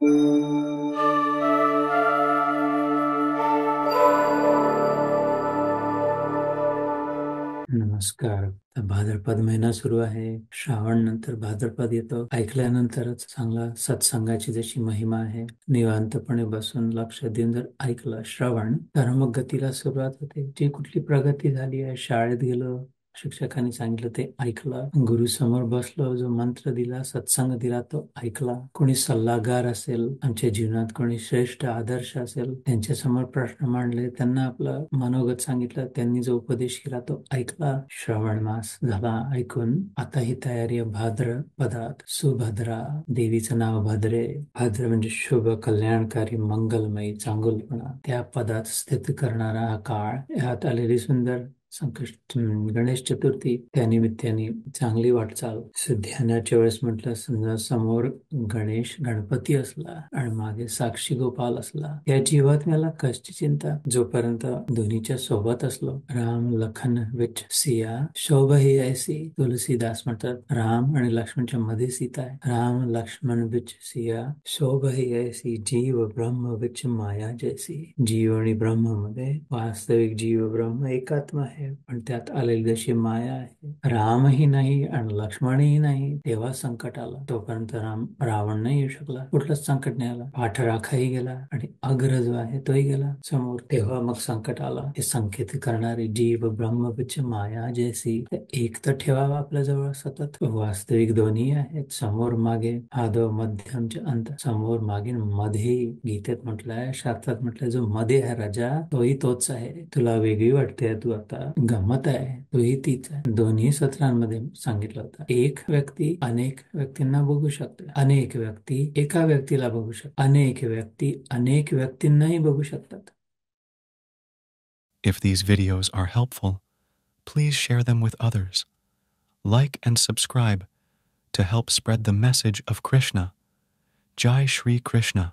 नमस्कार. भाद्रपद महिना सुरू आहे. श्रावण नंतर भाद्रपद येतो. ऐकल्यानंतरच चांगला सत्संगाची जशी महिमा आहे, निवांतपणे बसून लक्ष देऊन जर ऐकलं श्रवण, तर मग गतीला सुरुवात होते. जी कुठली प्रगती झाली आहे, शाळेत गेलो, शिक्षकांनी सांगितलं ते ऐकलं, गुरु समोर बसलो, जो मंत्र दिला, सत्संग दिला तो ऐकला, कोणी सल्लागार असेल, आमच्या जीवनात कोणी श्रेष्ठ आदर्श असेल, त्यांच्या समोर प्रश्न मांडले, त्यांना आपलं मनोगत सांगितलं, त्यांनी जो उपदेश केला तो ऐकला. श्रावण मास झाला ऐकून. आता ही तयारी आहे भाद्रपदात. सुभद्रा देवीचं नाव भद्रे. भाद्र म्हणजे शुभ, कल्याणकारी, मंगलमयी, चांगुलपणा, त्या पदात स्थित करणारा हा काळ. यात आलेली सुंदर संकष्ट गणेश चतुर्थी, त्या निमित्ताने चांगली वाटचाल. ध्यानाच्या वेळेस म्हटलं, समजा समोर गणेश गणपती असला आणि मागे साक्षी गोपाल असला, या जीवात्म्याला कष्ट चिंता. जोपर्यंत दोन्हीच्या सोबत असलो, राम लखन विच सिया शोभ ही ऐसी. तुलसीदास म्हणतात, राम आणि लक्ष्मणच्या मध्ये सीता आहे. राम लक्ष्मण विच सिया शोभ ही ऐसी. जीव ब्रह्म विच माया जैसी. जीव आणि ब्रह्म मध्ये वास्तविक जीव ब्रह्म एकात्म आहे, पण त्यात आलेली जशी माया आहे. रामही नाही आणि लक्ष्मणही नाही, तेव्हा संकट आलं. तोपर्यंत रावण नाही येऊ शकला, कुठलंच संकट नाही आलं. पाठराखाही गेला आणि अग्र जो आहे तोही गेला समोर, तेव्हा मग संकट आलं. हे संकेत करणारे जीव ब्रह्म विच माया जैसी. एक तर ठेवावा आपल्या जवळ सतत. वास्तविक दोन्ही आहेत, समोर मागे, आदो मध्यमचे अंत. समोर मागे मध्ये. गीतेत म्हटलंय, शास्त्रात म्हटलंय, जो मध्ये आहे राजा तोही तोच आहे. तुला वेगळी वाटते, तू आता गमत आहे, तोही तीच आहे. दोन्ही सत्रांमध्ये सांगितलं होतं. एक व्यक्ती अनेक व्यक्तींना बघू शकते, अनेक व्यक्ती एका व्यक्तीला बघू शकतात, अनेक व्यक्ती अनेक व्यक्तींनाही बघू शकतात. If these videos are helpful, please share them with others. Like and subscribe to help spread the message of Krishna. Jai Shri Krishna.